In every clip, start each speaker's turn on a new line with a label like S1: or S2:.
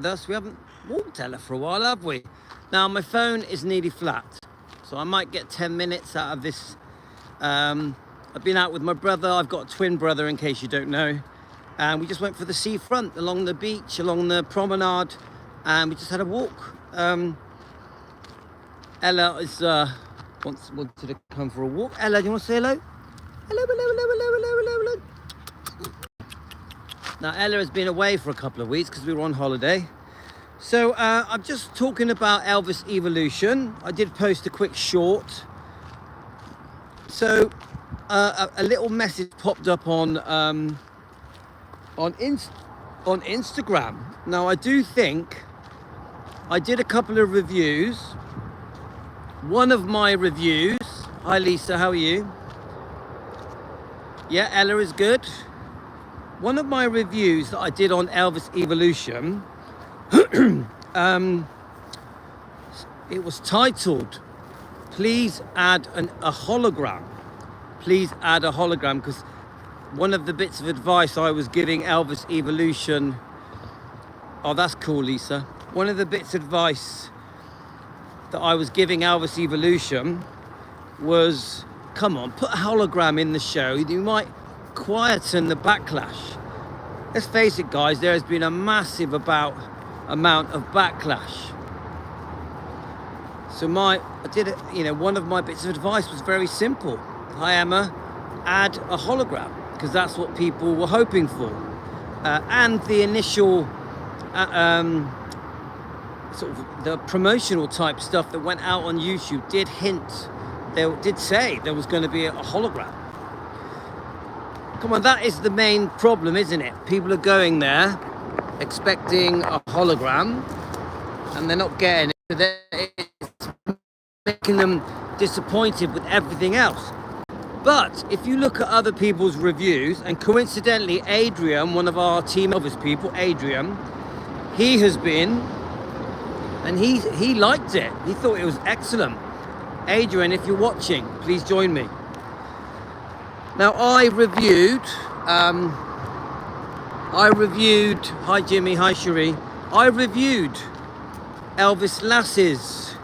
S1: us. We haven't walked, Ella, for a while, have we? Now, my phone is nearly flat, so I might get 10 minutes out of this. I've been out with my brother. I've got a twin brother, in case you don't know. And we just went for the seafront, along the beach, along the promenade, and we just had a walk. Ella is wanted to come for a walk. Ella, do you want to say hello? Hello, hello, hello, hello, hello, hello, hello. Now, Ella has been away for a couple of weeks because we were on holiday. So I'm just talking about Elvis Evolution. I did post a quick short. So a little message popped up on Instagram. Now, I do think I did a couple of reviews. One of my reviews, hi Lisa, how are you? Yeah, Ella is good. One of my reviews that I did on Elvis Evolution, it was titled, please add a hologram. Please add a hologram, because one of the bits of advice I was giving Elvis Evolution, oh, that's cool, Lisa. One of the bits of advice that I was giving Elvis Evolution was, come on, put a hologram in the show. You might quieten the backlash. Let's face it, guys, there has been a massive amount of backlash. So one of my bits of advice was very simple. Hi Emma, add a hologram, because that's what people were hoping for. And the initial sort of the promotional type stuff that went out on YouTube did say there was going to be a hologram. Come on, that is the main problem, isn't it? People are going there expecting a hologram and they're not getting it. It's making them disappointed with everything else. But if you look at other people's reviews, and coincidentally Adrian, one of our Team Elvis people, Adrian, he has been, and he liked it. He thought it was excellent. Adrian, if you're watching, please join me. Now, I reviewed, hi Jimmy, hi Cherie. I reviewed Elvis Lass's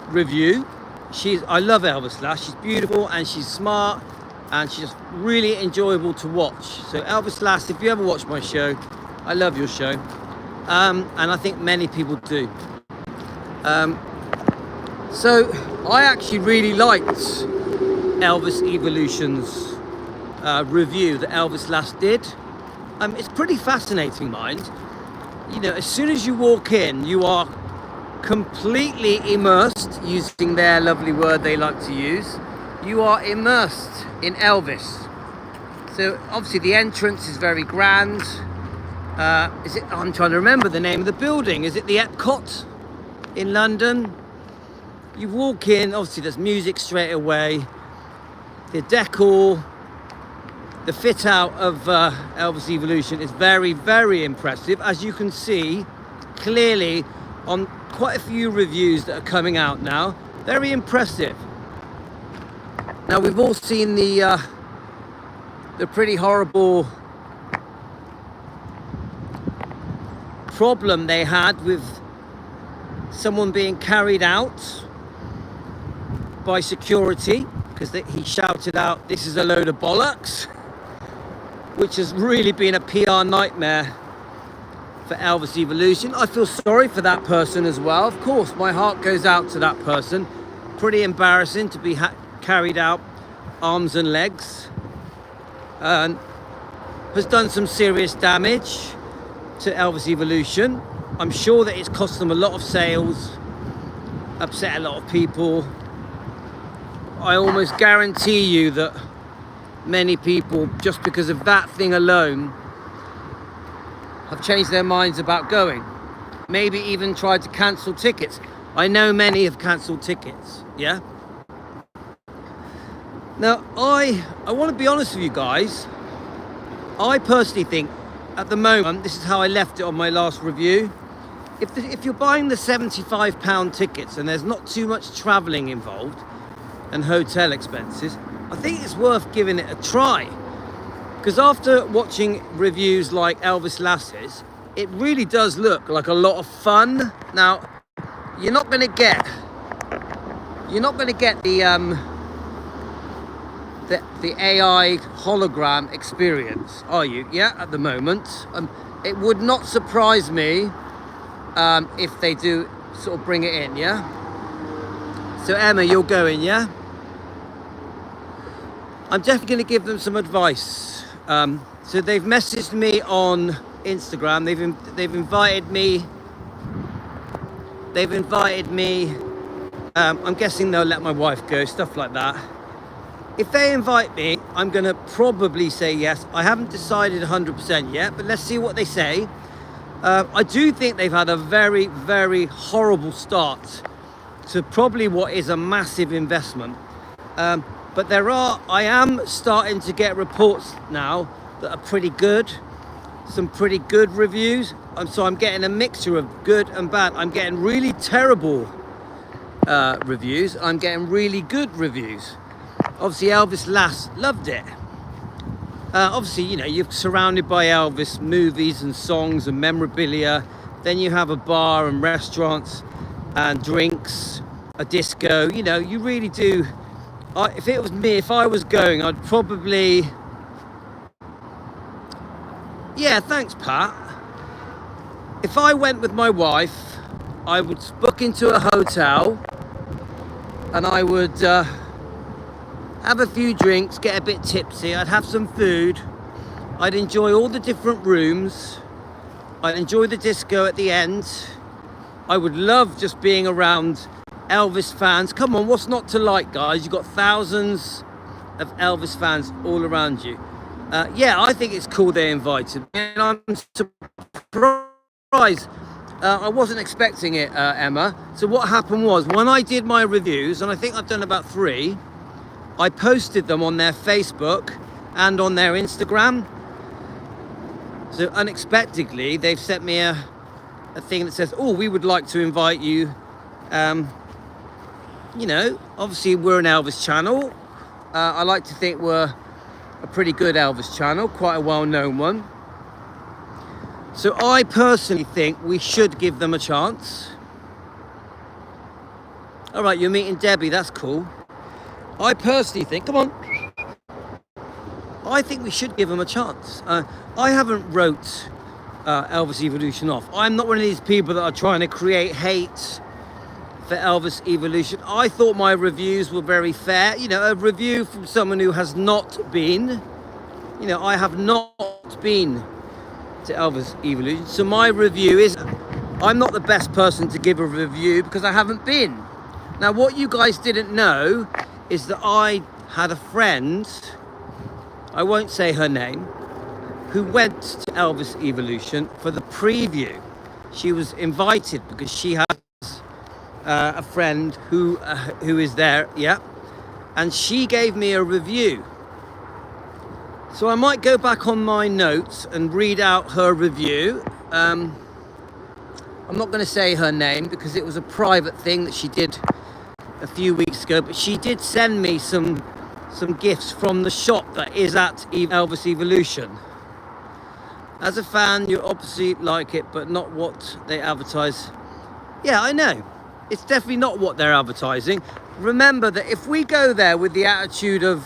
S1: review. I love Elvis Lass. She's beautiful and she's smart and she's really enjoyable to watch. So Elvis Lass, if you ever watch my show, I love your show. And I think many people do. So I actually really liked Elvis Evolution's review that Elvis Lass did. It's pretty fascinating, mind. You know, as soon as you walk in, you are completely immersed, using their lovely word they like to use. You are immersed in Elvis. So obviously the entrance is very grand. I'm trying to remember the name of the building. Is it the Epcot in London? You walk in, obviously there's music straight away. The decor, the fit out of Elvis Evolution is very, very impressive. As you can see clearly on quite a few reviews that are coming out now, very impressive. Now we've all seen the pretty horrible problem they had with someone being carried out by security because he shouted out, "This is a load of bollocks," which has really been a PR nightmare for Elvis Evolution. I feel sorry for that person as well. Of course, my heart goes out to that person. Pretty embarrassing to be carried out arms and legs. Has done some serious damage to Elvis Evolution. I'm sure that it's cost them a lot of sales, upset a lot of people. I almost guarantee you that many people, just because of that thing alone, have changed their minds about going. Maybe even tried to cancel tickets. I know many have cancelled tickets, yeah? Now, I want to be honest with you guys. I personally think, at the moment, this is how I left it on my last review. If you're buying the £75 tickets and there's not too much travelling involved and hotel expenses, I think it's worth giving it a try. Because after watching reviews like Elvis Lass's, it really does look like a lot of fun. Now, you're not going to get the AI hologram experience, are you? Yeah, at the moment. It would not surprise me if they do sort of bring it in, yeah? So Emma, you're going, yeah? I'm definitely going to give them some advice. So they've messaged me on Instagram. They've invited me. I'm guessing they'll let my wife go, stuff like that. If they invite me, I'm going to probably say yes. I haven't decided 100% yet, but let's see what they say. I do think they've had a very, very horrible start to probably what is a massive investment. But I am starting to get reports now that are pretty good, some pretty good reviews. So I'm getting a mixture of good and bad. I'm getting really terrible reviews. I'm getting really good reviews. Obviously, Elvis last loved it. Obviously, you know, you're surrounded by Elvis movies and songs and memorabilia. Then you have a bar and restaurants and drinks, a disco. You know, you really do. If it was me, if I was going, I'd probably... Yeah, thanks, Pat. If I went with my wife, I would book into a hotel and I would have a few drinks, get a bit tipsy. I'd have some food. I'd enjoy all the different rooms. I'd enjoy the disco at the end. I would love just being around Elvis fans. Come on, what's not to like, guys? You've got thousands of Elvis fans all around you. Yeah, I think it's cool they invited me, and I'm surprised. I wasn't expecting it, Emma. So what happened was, when I did my reviews, and I think I've done about 3, I posted them on their Facebook and on their Instagram. So unexpectedly, they've sent me a thing that says, oh, we would like to invite you. You know, obviously we're an Elvis channel. I like to think we're a pretty good Elvis channel, quite a well-known one. So I personally think we should give them a chance. All right, you're meeting Debbie, that's cool. I personally think, come on. I think we should give them a chance. I haven't wrote Elvis Evolution off. I'm not one of these people that are trying to create hate for Elvis Evolution. I thought my reviews were very fair. You know, a review from someone who has not been, you know, I have not been to Elvis Evolution. So my review is, I'm not the best person to give a review because I haven't been. Now, what you guys didn't know is that I had a friend, I won't say her name, who went to Elvis Evolution for the preview. She was invited because she has a friend who is there, yeah, and she gave me a review. So I might go back on my notes and read out her review. I'm not going to say her name because it was a private thing that she did a few weeks ago, but she did send me some gifts from the shop that is at Elvis Evolution. As a fan, you obviously like it, but not what they advertise. Yeah, I know. It's definitely not what they're advertising. Remember that if we go there with the attitude of,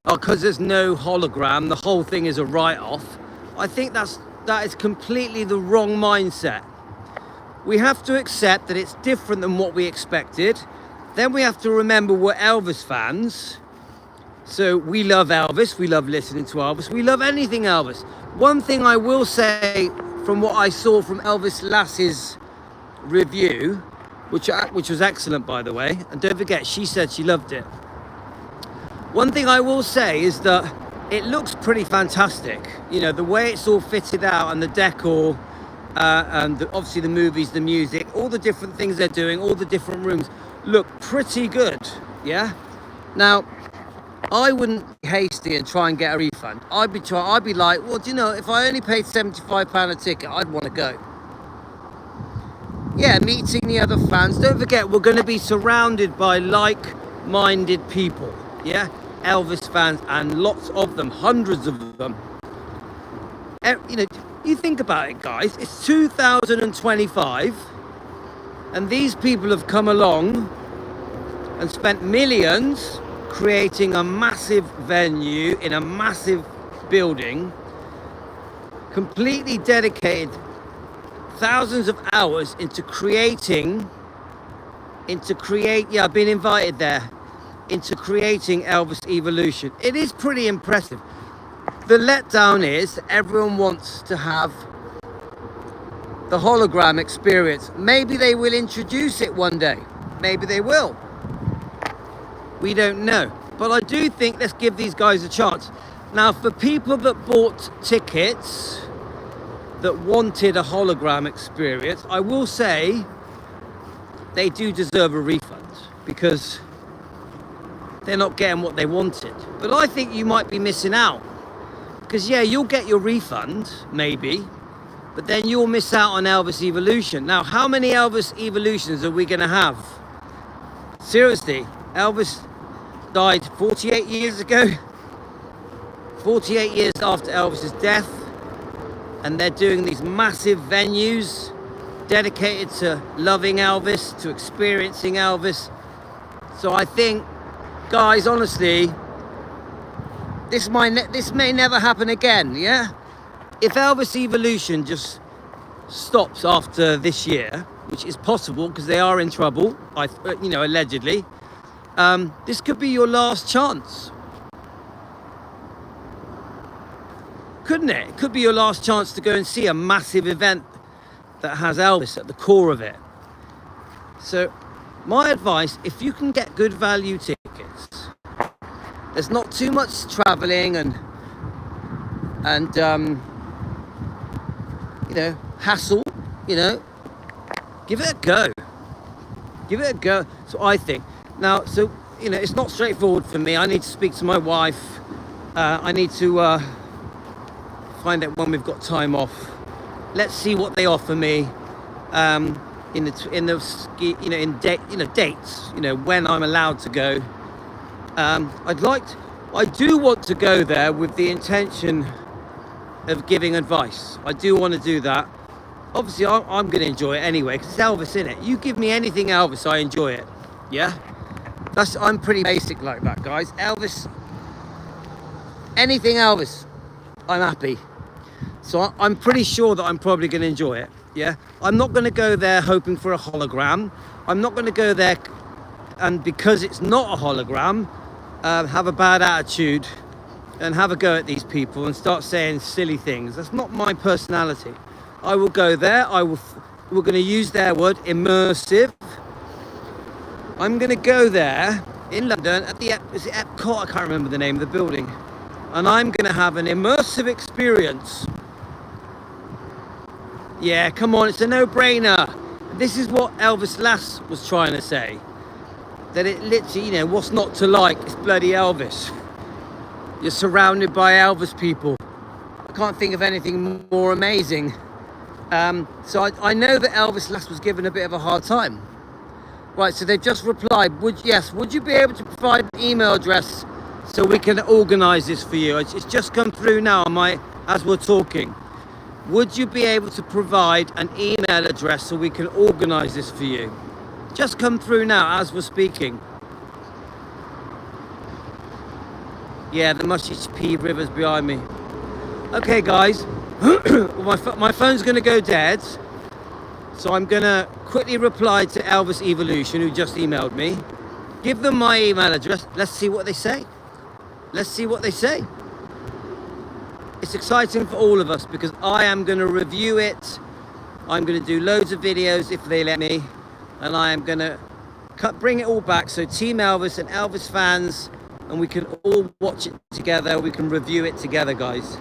S1: oh, because there's no hologram, the whole thing is a write-off, I think that is completely the wrong mindset. We have to accept that it's different than what we expected. Then we have to remember we're Elvis fans. So we love Elvis, we love listening to Elvis, we love anything Elvis. One thing I will say from what I saw from Elvis Lass's review, which was excellent, by the way, and don't forget, she said she loved it. One thing I will say is that it looks pretty fantastic. You know, the way it's all fitted out and the decor, and obviously the movies, the music, all the different things they're doing, all the different rooms look pretty good, yeah? Now, I wouldn't be hasty and try and get a refund. I'd be like, well, do you know, if I only paid £75 a ticket, I'd want to go. Yeah, meeting the other fans. Don't forget, we're going to be surrounded by like-minded people. Yeah, Elvis fans, and lots of them, hundreds of them. You know, You think about it, guys. It's 2025, and these people have come along and spent millions creating a massive venue in a massive building, completely dedicated thousands of hours into creating, yeah, I've been invited there, into creating Elvis Evolution. It is pretty impressive. The letdown is everyone wants to have the hologram experience. Maybe they will introduce it one day. Maybe they will. We don't know. But I do think let's give these guys a chance. Now, for people that bought tickets that wanted a hologram experience, I will say they do deserve a refund because they're not getting what they wanted. But I think you might be missing out. Because yeah, you'll get your refund, maybe, but then you'll miss out on Elvis Evolution. Now, how many Elvis Evolutions are we gonna have? Seriously, Elvis died 48 years ago, 48 years after Elvis's death, and they're doing these massive venues dedicated to loving Elvis, to experiencing Elvis. So I think, guys, honestly, this may never happen again, yeah? If Elvis Evolution just stops after this year, which is possible because they are in trouble, allegedly, this could be your last chance. Couldn't it? It could be your last chance to go and see a massive event that has Elvis at the core of it. So my advice, if you can get good value tickets, there's not too much traveling and hassle, give it a go. Give it a go. So I think. Now, it's not straightforward for me. I need to speak to my wife. I need to find out when we've got time off. Let's see what they offer me dates, when I'm allowed to go. I do want to go there with the intention of giving advice. I do want to do that. Obviously, I'm going to enjoy it anyway, because it's Elvis, in it. You give me anything Elvis, I enjoy it. Yeah? I'm pretty basic like that, guys. Elvis, anything Elvis, I'm happy. So I'm pretty sure that I'm probably going to enjoy it. Yeah? I'm not going to go there hoping for a hologram. I'm not going to go there and because it's not a hologram, have a bad attitude and have a go at these people and start saying silly things. That's not my personality. I will go there. We're going to use their word, immersive. I'm going to go there in London at is it Epcot? I can't remember the name of the building. And I'm going to have an immersive experience. Yeah, come on, it's a no-brainer. This is what Elvis Lass was trying to say. That it literally, what's not to like? It's bloody Elvis. You're surrounded by Elvis people. I can't think of anything more amazing. So I know that Elvis Lass was given a bit of a hard time. Right, so they've just replied, would you be able to provide an email address so we can organise this for you? It's just come through now as we're talking. Would you be able to provide an email address so we can organise this for you? Just come through now as we're speaking. Yeah, the Mushy P River's behind me. Okay, guys. my phone's going to go dead. So I'm going to quickly reply to Elvis Evolution, who just emailed me. Give them my email address. Let's see what they say. Let's see what they say. It's exciting for all of us because I am going to review it. I'm going to do loads of videos if they let me. And I am going to bring it all back. So Team Elvis and Elvis fans, and we can all watch it together. We can review it together, guys.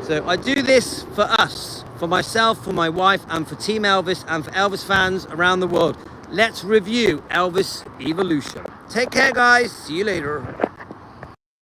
S1: So I do this for us, for myself, for my wife, and for Team Elvis, and for Elvis fans around the world. Let's review Elvis Evolution. Take care, guys. See you later.